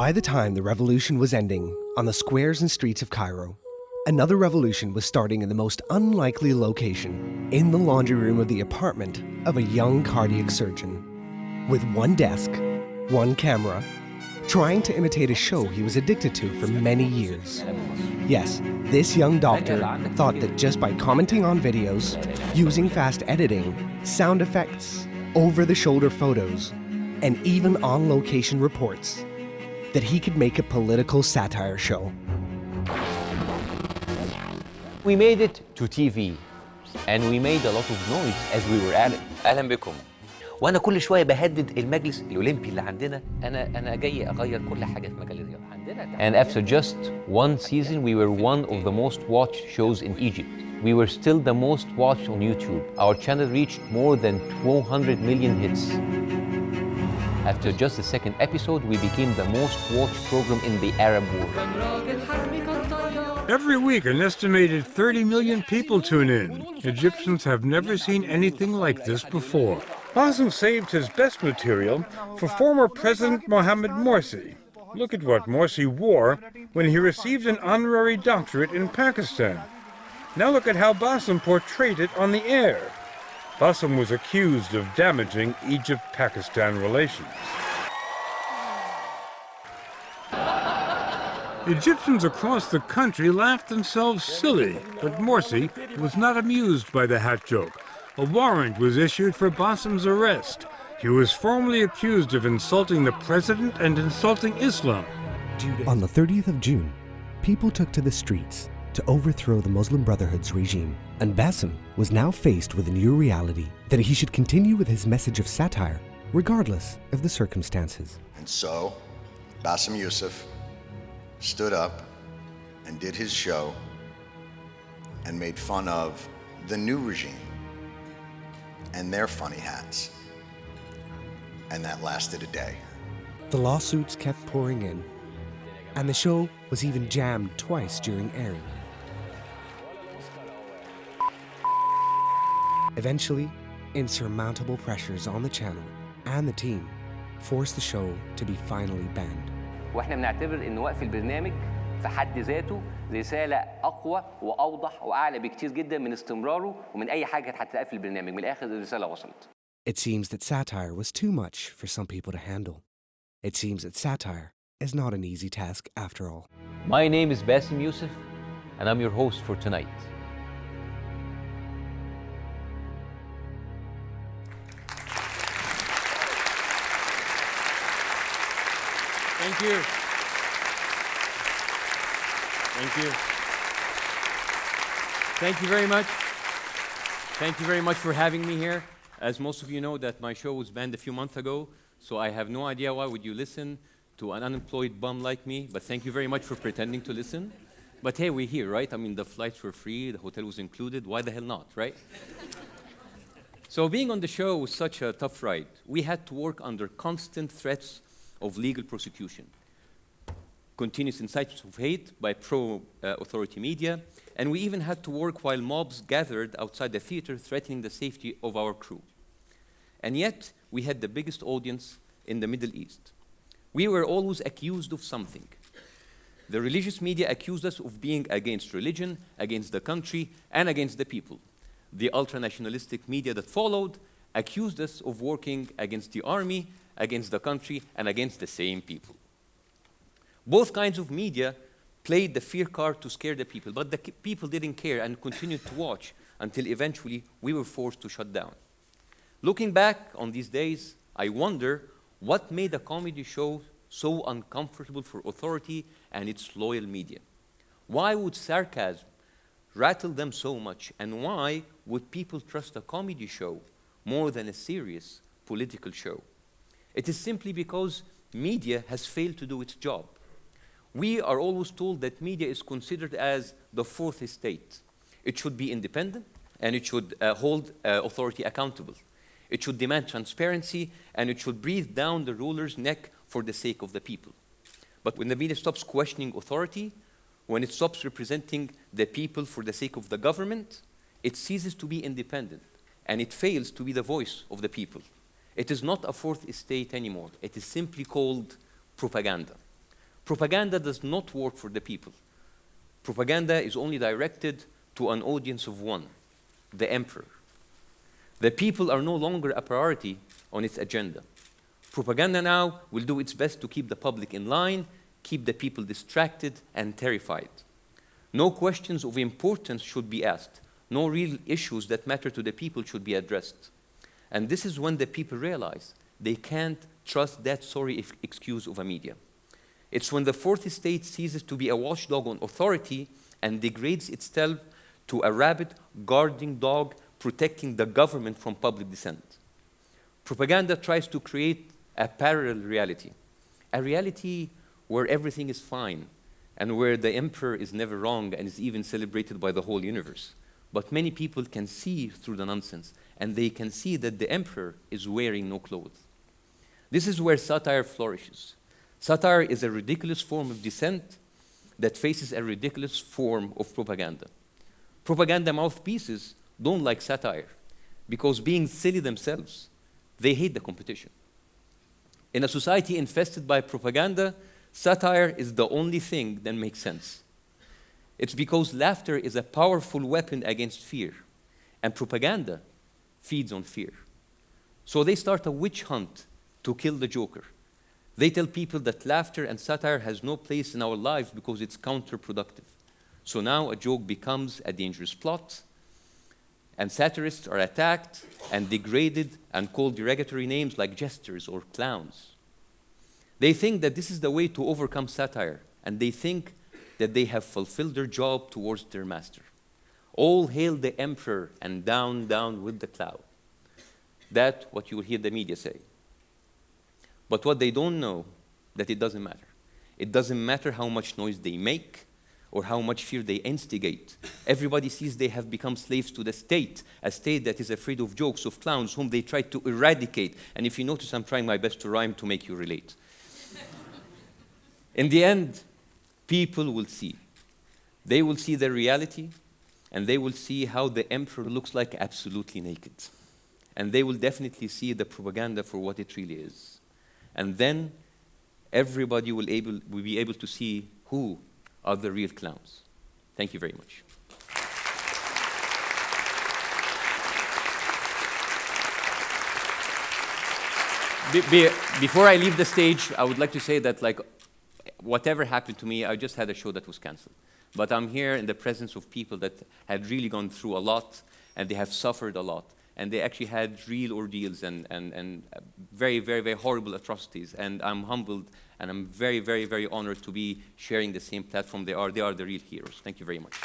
By the time the revolution was ending on the squares and streets of Cairo, another revolution was starting in the most unlikely location, in the laundry room of the apartment of a young cardiac surgeon. With one desk, one camera, trying to imitate a show he was addicted to for many years. Yes, this young doctor thought that just by commenting on videos, using fast editing, sound effects, over-the-shoulder photos, and even on-location reports, that he could make a political satire show. We made it to TV, and we made a lot of noise as we were at it. أهلا بكم. وأنا كل شوية بهدد المجلس الأولمبي اللي عندنا. أنا جاي أغير كل حاجة في مجال الرياضة عندنا. And after just one season, we were one of the most watched shows in Egypt. We were still the most watched on YouTube. Our channel reached more than 200 million hits. After just the second episode, we became the most watched program in the Arab world. Every week, an estimated 30 million people tune in. Egyptians have never seen anything like this before. Bassem saved his best material for former President Mohammed Morsi. Look at what Morsi wore when he received an honorary doctorate in Pakistan. Now look at how Bassem portrayed it on the air. Bassem was accused of damaging Egypt-Pakistan relations. Egyptians across the country laughed themselves silly, but Morsi was not amused by the hat joke. A warrant was issued for Bassem's arrest. He was formally accused of insulting the president and insulting Islam. On the 30th of June, people took to the streets to overthrow the Muslim Brotherhood's regime, and Bassem was now faced with a new reality that he should continue with his message of satire, regardless of the circumstances. And so, Bassem Youssef stood up and did his show and made fun of the new regime and their funny hats. And that lasted a day. The lawsuits kept pouring in, and the show was even jammed twice during airing. Eventually, insurmountable pressures on the channel and the team forced the show to be finally banned. واحنا بنعتبر ان وقف البرنامج في حد ذاته رسالة أقوى وأوضح وأعلى بكتير جدا من استمراره ومن أي حاجة كانت هتتقال في البرنامج. من الآخر الرسالة وصلت. It seems that satire was too much for some people to handle. It seems that satire is not an easy task after all. My name is Bassem Youssef, and I'm your host for tonight. Thank you. Thank you. Thank you very much. Thank you very much for having me here. As most of you know, that my show was banned a few months ago, so I have no idea why would you listen to an unemployed bum like me, but thank you very much for pretending to listen. But hey, we're here, right? I mean, the flights were free, the hotel was included, why the hell not, right? So being on the show was such a tough ride. We had to work under constant threats of legal prosecution, continuous incitements of hate by pro-authority media, and we even had to work while mobs gathered outside the theater threatening the safety of our crew. And yet, we had the biggest audience in the Middle East. We were always accused of something. The religious media accused us of being against religion, against the country, and against the people. The ultra-nationalistic media that followed accused us of working against the army, against the country, and against the same people. Both kinds of media played the fear card to scare the people, but the people didn't care and continued to watch until eventually we were forced to shut down. Looking back on these days, I wonder what made a comedy show so uncomfortable for authority and its loyal media. Why would sarcasm rattle them so much, and why would people trust a comedy show more than a serious political show? It is simply because media has failed to do its job. We are always told that media is considered as the fourth estate. It should be independent, and it should hold authority accountable. It should demand transparency, and it should breathe down the ruler's neck for the sake of the people. But when the media stops questioning authority, when it stops representing the people for the sake of the government, it ceases to be independent, and it fails to be the voice of the people. It is not a fourth estate anymore. It is simply called propaganda. Propaganda does not work for the people. Propaganda is only directed to an audience of one, the emperor. The people are no longer a priority on its agenda. Propaganda now will do its best to keep the public in line, keep the people distracted and terrified. No questions of importance should be asked. No real issues that matter to the people should be addressed. And this is when the people realize they can't trust that sorry excuse of a media. It's when the fourth estate ceases to be a watchdog on authority and degrades itself to a rabid guarding dog protecting the government from public dissent. Propaganda tries to create a parallel reality, a reality where everything is fine and where the emperor is never wrong and is even celebrated by the whole universe. But many people can see through the nonsense, and they can see that the emperor is wearing no clothes. This is where satire flourishes. Satire is a ridiculous form of dissent that faces a ridiculous form of propaganda. Propaganda mouthpieces don't like satire because, being silly themselves, they hate the competition. In a society infested by propaganda, satire is the only thing that makes sense. It's because laughter is a powerful weapon against fear, and propaganda feeds on fear. So they start a witch hunt to kill the joker. They tell people that laughter and satire has no place in our lives because it's counterproductive. So now a joke becomes a dangerous plot, and satirists are attacked and degraded and called derogatory names like jesters or clowns. They think that this is the way to overcome satire, and they think that they have fulfilled their job towards their master. All hail the emperor and down, down with the cloud. That's what you will hear the media say. But what they don't know, that it doesn't matter. It doesn't matter how much noise they make or how much fear they instigate. Everybody sees they have become slaves to the state, a state that is afraid of jokes, of clowns, whom they try to eradicate. And if you notice, I'm trying my best to rhyme to make you relate. In the end, people will see. They will see the reality, and they will see how the emperor looks like absolutely naked. And they will definitely see the propaganda for what it really is. And then everybody will be able to see who are the real clowns. Thank you very much. Before I leave the stage, I would like to say that, like, whatever happened to me, I just had a show that was canceled. But I'm here in the presence of people that had really gone through a lot, and they have suffered a lot. And they actually had real ordeals and very, very, very horrible atrocities. And I'm humbled, and I'm very, very, very honored to be sharing the same platform they are. They are the real heroes. Thank you very much.